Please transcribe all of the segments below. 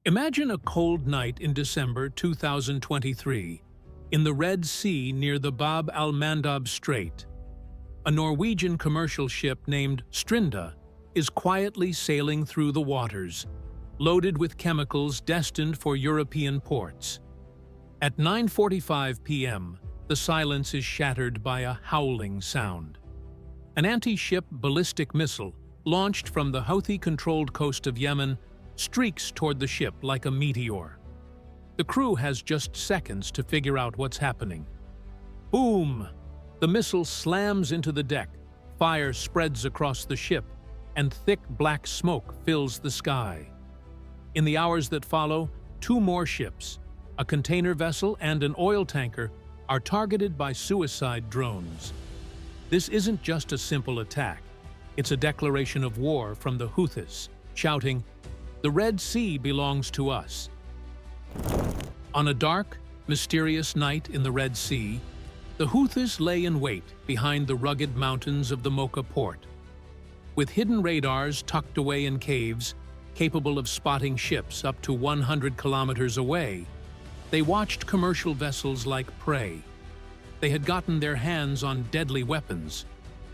Imagine a cold night in December 2023 in the Red Sea near the Bab al-Mandab Strait. A Norwegian commercial ship named Strinda is quietly sailing through the waters, loaded with chemicals destined for European ports. At 9:45 p.m., the silence is shattered by a howling sound. An anti-ship ballistic missile, launched from the Houthi-controlled coast of Yemen, streaks toward the ship like a meteor. The crew has just seconds to figure out what's happening. Boom! The missile slams into the deck, fire spreads across the ship, and thick black smoke fills the sky. In the hours that follow, two more ships, a container vessel and an oil tanker, are targeted by suicide drones. This isn't just a simple attack. It's a declaration of war from the Houthis, shouting, "The Red Sea belongs to us." On a dark, mysterious night in the Red Sea, the Houthis lay in wait behind the rugged mountains of the Mocha port. With hidden radars tucked away in caves, capable of spotting ships up to 100 kilometers away, they watched commercial vessels like prey. They had gotten their hands on deadly weapons,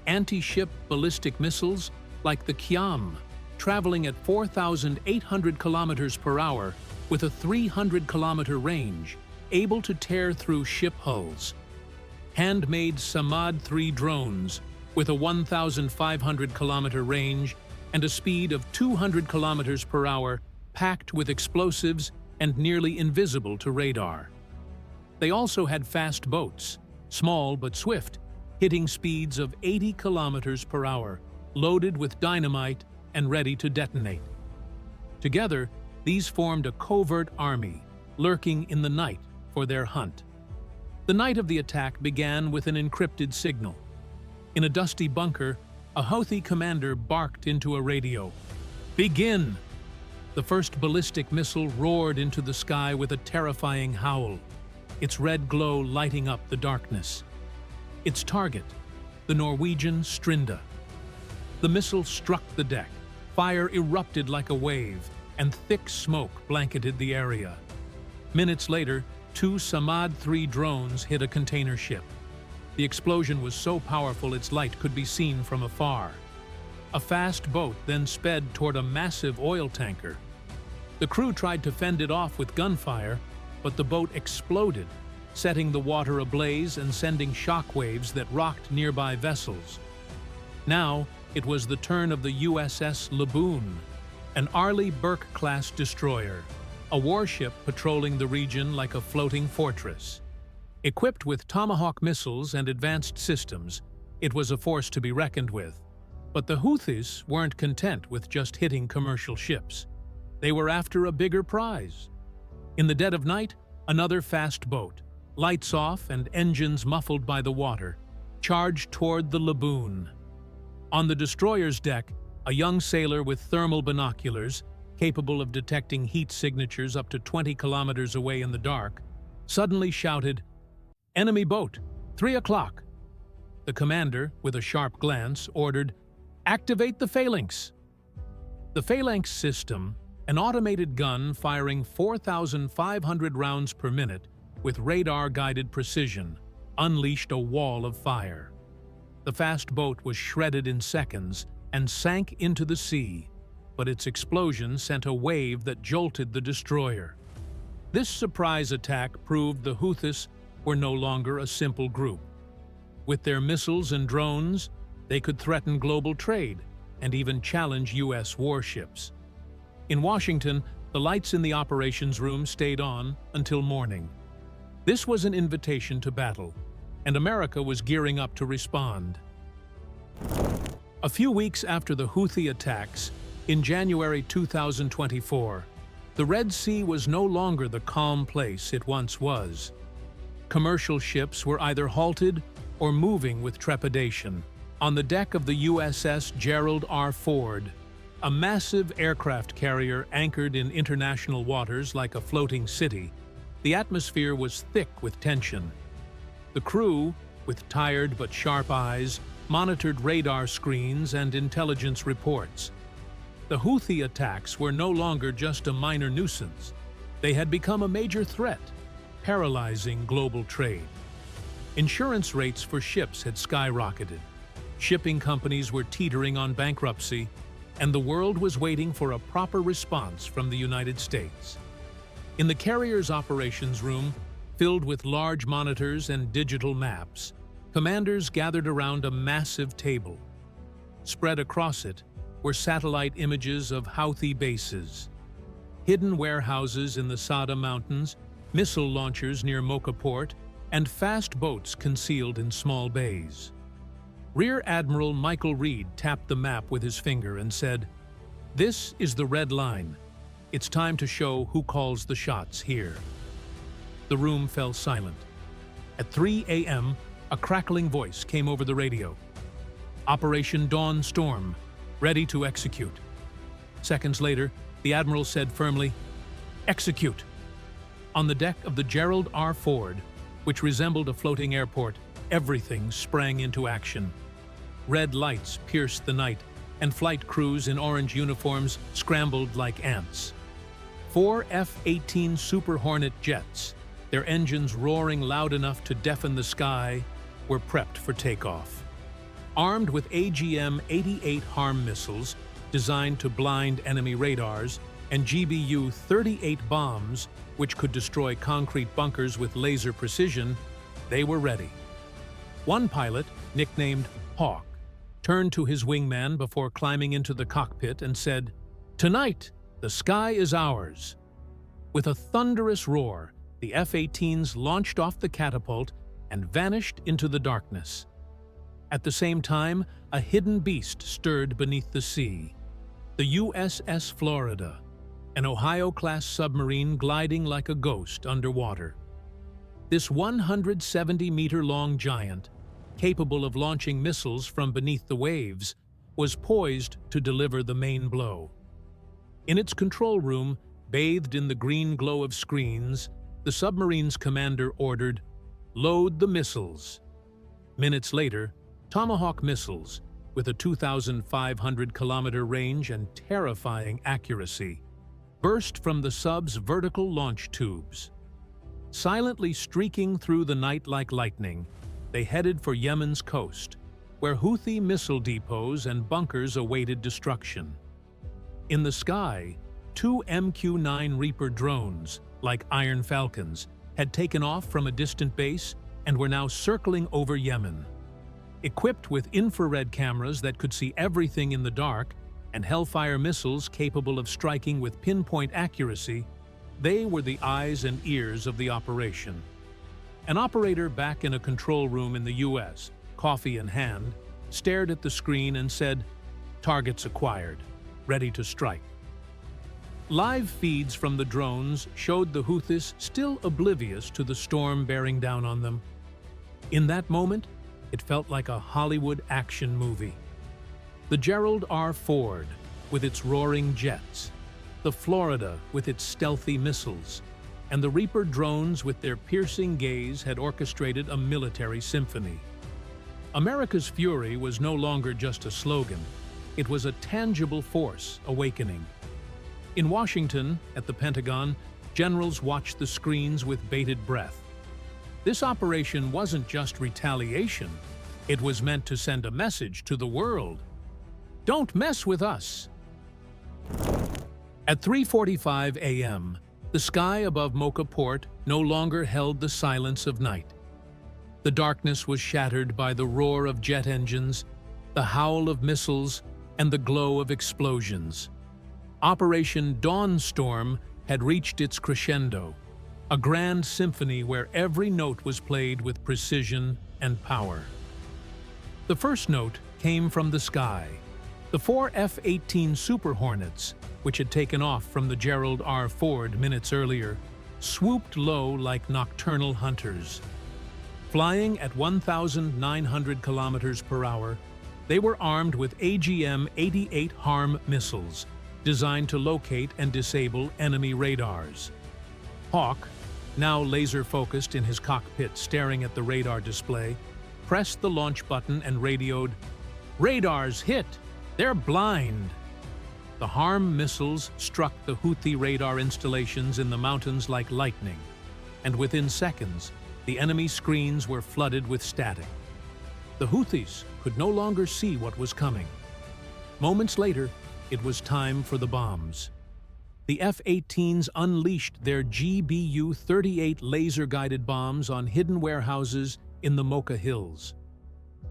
anti-ship ballistic missiles like the Qiam, traveling at 4,800 kilometers per hour with a 300-kilometer range, able to tear through ship hulls. Handmade Samad-3 drones with a 1,500-kilometer range and a speed of 200 kilometers per hour, packed with explosives and nearly invisible to radar. They also had fast boats, small but swift, hitting speeds of 80 kilometers per hour, loaded with dynamite and ready to detonate. Together, these formed a covert army, lurking in the night for their hunt. The night of the attack began with an encrypted signal. In a dusty bunker, a Houthi commander barked into a radio, "Begin!" The first ballistic missile roared into the sky with a terrifying howl, its red glow lighting up the darkness. Its target, the Norwegian Strinda. The missile struck the deck, fire erupted like a wave, and thick smoke blanketed the area. Minutes later, two Samad-3 drones hit a container ship. The explosion was so powerful its light could be seen from afar. A fast boat then sped toward a massive oil tanker. The crew tried to fend it off with gunfire, but the boat exploded, setting the water ablaze and sending shockwaves that rocked nearby vessels. Now, it was the turn of the USS Laboon, an Arleigh Burke-class destroyer, a warship patrolling the region like a floating fortress. Equipped with Tomahawk missiles and advanced systems, it was a force to be reckoned with. But the Houthis weren't content with just hitting commercial ships. They were after a bigger prize. In the dead of night, another fast boat, lights off and engines muffled by the water, charged toward the Laboon. On the destroyer's deck, a young sailor with thermal binoculars, capable of detecting heat signatures up to 20 kilometers away in the dark, suddenly shouted, "Enemy boat, 3 o'clock." The commander, with a sharp glance, ordered, "Activate the phalanx." The phalanx system, an automated gun firing 4,500 rounds per minute with radar-guided precision, unleashed a wall of fire. The fast boat was shredded in seconds and sank into the sea, but its explosion sent a wave that jolted the destroyer. This surprise attack proved the Houthis were no longer a simple group. With their missiles and drones, they could threaten global trade and even challenge U.S. warships. In Washington, the lights in the operations room stayed on until morning. This was an invitation to battle, and America was gearing up to respond. A few weeks after the Houthi attacks, in January 2024, the Red Sea was no longer the calm place it once was. Commercial ships were either halted or moving with trepidation. On the deck of the USS Gerald R. a massive aircraft carrier anchored in international waters like a floating city, the atmosphere was thick with tension. The crew, with tired but sharp eyes, monitored radar screens and intelligence reports. The Houthi attacks were no longer just a minor nuisance. They had become a major threat, paralyzing global trade. Insurance rates for ships had skyrocketed. Shipping companies were teetering on bankruptcy, and the world was waiting for a proper response from the United States. In the carrier's operations room, filled with large monitors and digital maps, commanders gathered around a massive table. Spread across it were satellite images of Houthi bases, hidden warehouses in the Sada Mountains, missile launchers near Mocha Port, and fast boats concealed in small bays. Rear Admiral Michael Reed tapped the map with his finger and said, "This is the red line. It's time to show who calls the shots here." The room fell silent. At 3 a.m., a crackling voice came over the radio. "Operation Dawn Storm, ready to execute." Seconds later, the Admiral said firmly, "Execute." On the deck of the Gerald R. Ford, which resembled a floating airport, everything sprang into action. Red lights pierced the night, and flight crews in orange uniforms scrambled like ants. 4 F-18 Super Hornet jets, their engines roaring loud enough to deafen the sky, were prepped for takeoff. Armed with AGM-88 HARM missiles designed to blind enemy radars and GBU-38 bombs, which could destroy concrete bunkers with laser precision, they were ready. One pilot, nicknamed Hawk, turned to his wingman before climbing into the cockpit and said, "Tonight, the sky is ours." With a thunderous roar, the F-18s launched off the catapult and vanished into the darkness. At the same time, a hidden beast stirred beneath the sea. The USS Florida, an Ohio-class submarine gliding like a ghost underwater. This 170-meter-long giant, capable of launching missiles from beneath the waves, was poised to deliver the main blow. In its control room, bathed in the green glow of screens, the submarine's commander ordered, "Load the missiles." Minutes later, Tomahawk missiles, with a 2,500-kilometer range and terrifying accuracy, burst from the sub's vertical launch tubes. Silently streaking through the night like lightning, they headed for Yemen's coast, where Houthi missile depots and bunkers awaited destruction. In the sky, 2 MQ-9 Reaper drones, like Iron Falcons, had taken off from a distant base and were now circling over Yemen. Equipped with infrared cameras that could see everything in the dark and Hellfire missiles capable of striking with pinpoint accuracy, they were the eyes and ears of the operation. An operator back in a control room in the U.S., coffee in hand, stared at the screen and said, "Targets acquired, ready to strike." Live feeds from the drones showed the Houthis still oblivious to the storm bearing down on them. In that moment, it felt like a Hollywood action movie. The Gerald R. Ford, with its roaring jets, the Florida with its stealthy missiles, and the Reaper drones with their piercing gaze had orchestrated a military symphony. America's fury was no longer just a slogan. It was a tangible force awakening. In Washington, at the Pentagon, generals watched the screens with bated breath. This operation wasn't just retaliation. It was meant to send a message to the world. Don't mess with us. At 3:45 a.m., the sky above Mocha Port no longer held the silence of night. The darkness was shattered by the roar of jet engines, the howl of missiles, and the glow of explosions. Operation Dawn Storm had reached its crescendo, a grand symphony where every note was played with precision and power. The first note came from the sky. The 4 F-18 Super Hornets, which had taken off from the Gerald R. Ford minutes earlier, swooped low like nocturnal hunters. Flying at 1,900 kilometers per hour, they were armed with AGM-88 HARM missiles, designed to locate and disable enemy radars. Hawk, now laser-focused in his cockpit staring at the radar display, pressed the launch button and radioed, "Radars hit! They're blind!" The HARM missiles struck the Houthi radar installations in the mountains like lightning, and within seconds, the enemy screens were flooded with static. The Houthis could no longer see what was coming. Moments later, it was time for the bombs. The F-18s unleashed their GBU-38 laser-guided bombs on hidden warehouses in the Mocha Hills.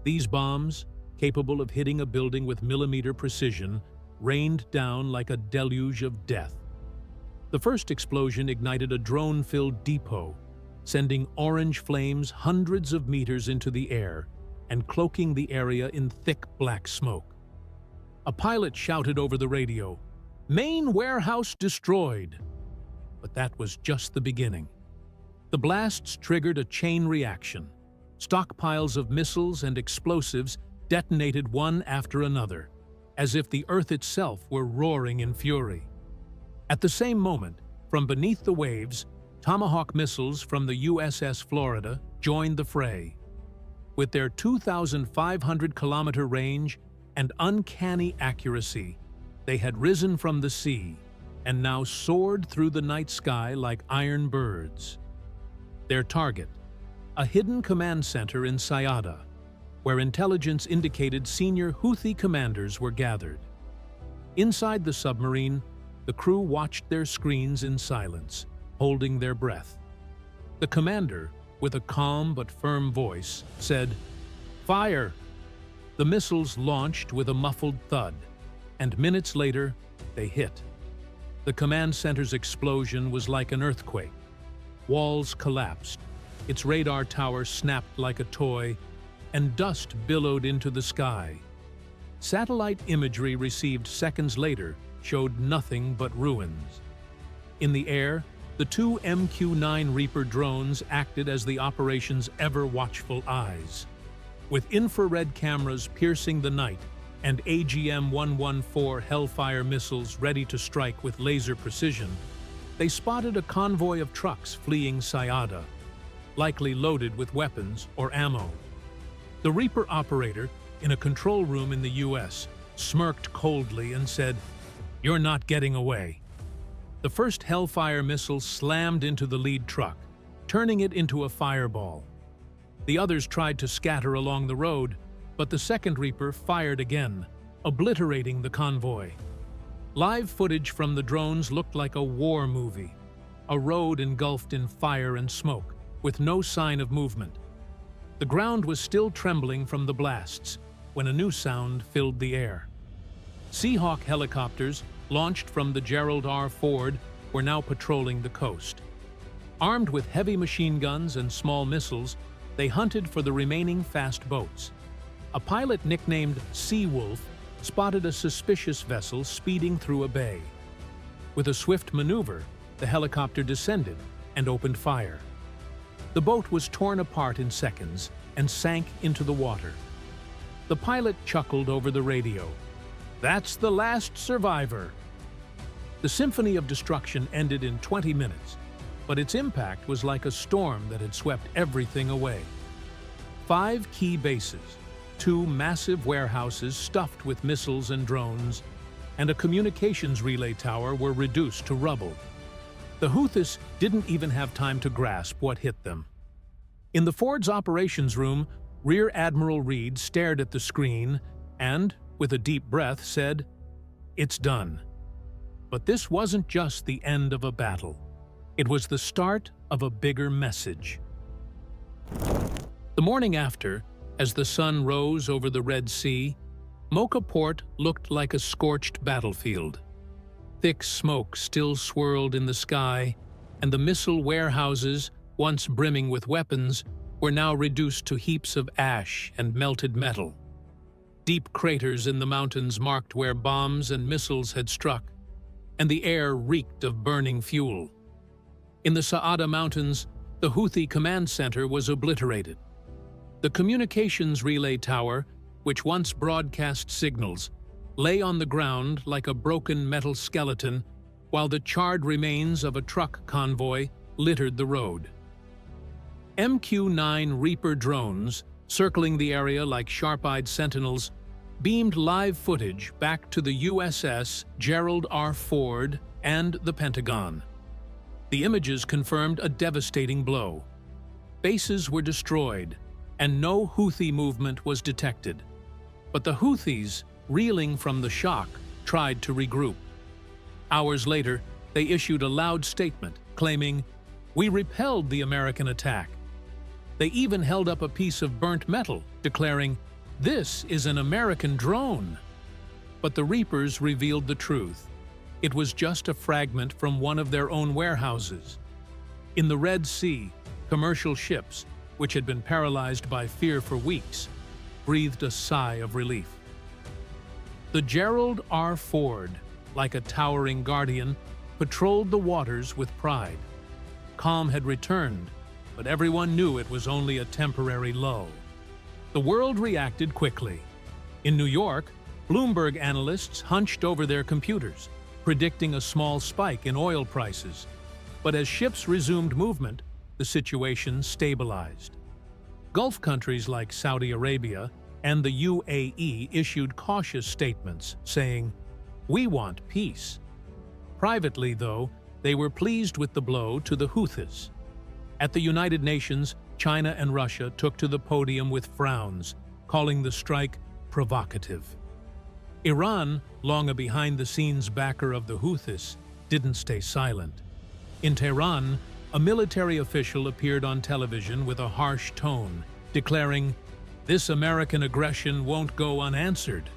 These bombs, capable of hitting a building with millimeter precision, rained down like a deluge of death. The first explosion ignited a drone-filled depot, sending orange flames hundreds of meters into the air and cloaking the area in thick black smoke. A pilot shouted over the radio, "Main warehouse destroyed!" But that was just the beginning. The blasts triggered a chain reaction. Stockpiles of missiles and explosives detonated one after another, as if the earth itself were roaring in fury. At the same moment, from beneath the waves, Tomahawk missiles from the USS Florida joined the fray. With their 2,500-kilometer range and uncanny accuracy, they had risen from the sea and now soared through the night sky like iron birds. Their target, a hidden command center in Sayada, where intelligence indicated senior Houthi commanders were gathered. Inside the submarine, the crew watched their screens in silence, holding their breath. The commander, with a calm but firm voice, said, "Fire!" The missiles launched with a muffled thud, and minutes later, they hit. The command center's explosion was like an earthquake. Walls collapsed, its radar tower snapped like a toy, and dust billowed into the sky. Satellite imagery received seconds later showed nothing but ruins. In the air, the two MQ-9 Reaper drones acted as the operation's ever-watchful eyes. With infrared cameras piercing the night and AGM-114 Hellfire missiles ready to strike with laser precision, they spotted a convoy of trucks fleeing Sayada, likely loaded with weapons or ammo. The Reaper operator, in a control room in the U.S., smirked coldly and said, "You're not getting away." The first Hellfire missile slammed into the lead truck, turning it into a fireball. The others tried to scatter along the road, but the second Reaper fired again, obliterating the convoy. Live footage from the drones looked like a war movie, a road engulfed in fire and smoke, with no sign of movement. The ground was still trembling from the blasts when a new sound filled the air. Seahawk helicopters, launched from the Gerald R Ford, were now patrolling the coast. Armed with heavy machine guns and small missiles, they hunted for the remaining fast boats. A pilot nicknamed Sea Wolf spotted a suspicious vessel speeding through a bay. With a swift maneuver, the helicopter descended and opened fire. The boat was torn apart in seconds and sank into the water. The pilot chuckled over the radio. "That's the last survivor." The symphony of destruction ended in 20 minutes, but its impact was like a storm that had swept everything away. 5 key bases, 2 massive warehouses stuffed with missiles and drones, and a communications relay tower were reduced to rubble. The Houthis didn't even have time to grasp what hit them. In the Ford's operations room, Rear Admiral Reed stared at the screen and, with a deep breath, said, "It's done." But this wasn't just the end of a battle. It was the start of a bigger message. The morning after, as the sun rose over the Red Sea, Mocha Port looked like a scorched battlefield. Thick smoke still swirled in the sky, and the missile warehouses, once brimming with weapons, were now reduced to heaps of ash and melted metal. Deep craters in the mountains marked where bombs and missiles had struck, and the air reeked of burning fuel. In the Saada Mountains, the Houthi command center was obliterated. The communications relay tower, which once broadcast signals, lay on the ground like a broken metal skeleton, while the charred remains of a truck convoy littered the road. MQ-9 Reaper drones, circling the area like sharp-eyed sentinels, beamed live footage back to the USS Gerald R. Ford and the Pentagon. The images confirmed a devastating blow. Bases were destroyed, and no Houthi movement was detected. But the Houthis, reeling from the shock, tried to regroup. Hours later, they issued a loud statement claiming, "We repelled the American attack." They even held up a piece of burnt metal, declaring, "This is an American drone." But the Reapers revealed the truth. It was just a fragment from one of their own warehouses. In the Red Sea, commercial ships, which had been paralyzed by fear for weeks, breathed a sigh of relief. The Gerald R. Ford, like a towering guardian, patrolled the waters with pride. Calm had returned, but everyone knew it was only a temporary lull. The world reacted quickly. In New York, Bloomberg analysts hunched over their computers, predicting a small spike in oil prices. But as ships resumed movement, the situation stabilized. Gulf countries like Saudi Arabia and the UAE issued cautious statements, saying, "We want peace." Privately, though, they were pleased with the blow to the Houthis. At the United Nations, China and Russia took to the podium with frowns, calling the strike provocative. Iran, long a behind-the-scenes backer of the Houthis, didn't stay silent. In Tehran, a military official appeared on television with a harsh tone, declaring, "This American aggression won't go unanswered."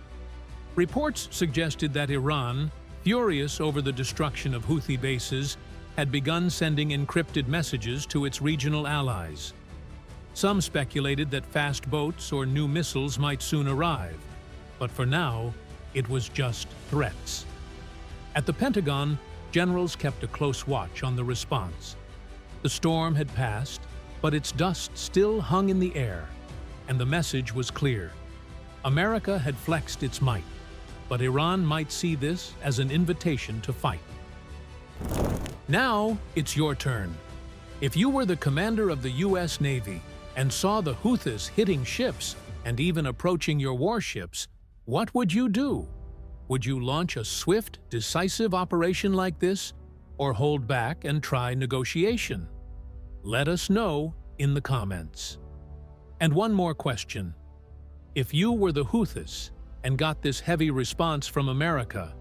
Reports suggested that Iran, furious over the destruction of Houthi bases, had begun sending encrypted messages to its regional allies. Some speculated that fast boats or new missiles might soon arrive, but for now, it was just threats. At the Pentagon, generals kept a close watch on the response. The storm had passed, but its dust still hung in the air, and the message was clear. America had flexed its might, but Iran might see this as an invitation to fight. Now, it's your turn. If you were the commander of the U.S. Navy and saw the Houthis hitting ships and even approaching your warships, what would you do? Would you launch a swift, decisive operation like this, or hold back and try negotiation? Let us know in the comments. And one more question. If you were the Houthis and got this heavy response from America,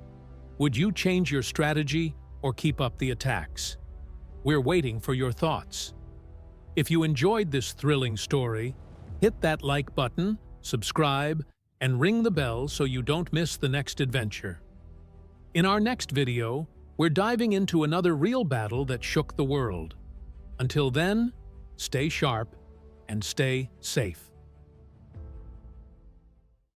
would you change your strategy or keep up the attacks? We're waiting for your thoughts. If you enjoyed this thrilling story, hit that like button, subscribe, and ring the bell so you don't miss the next adventure. In our next video, we're diving into another real battle that shook the world. Until then, stay sharp and stay safe.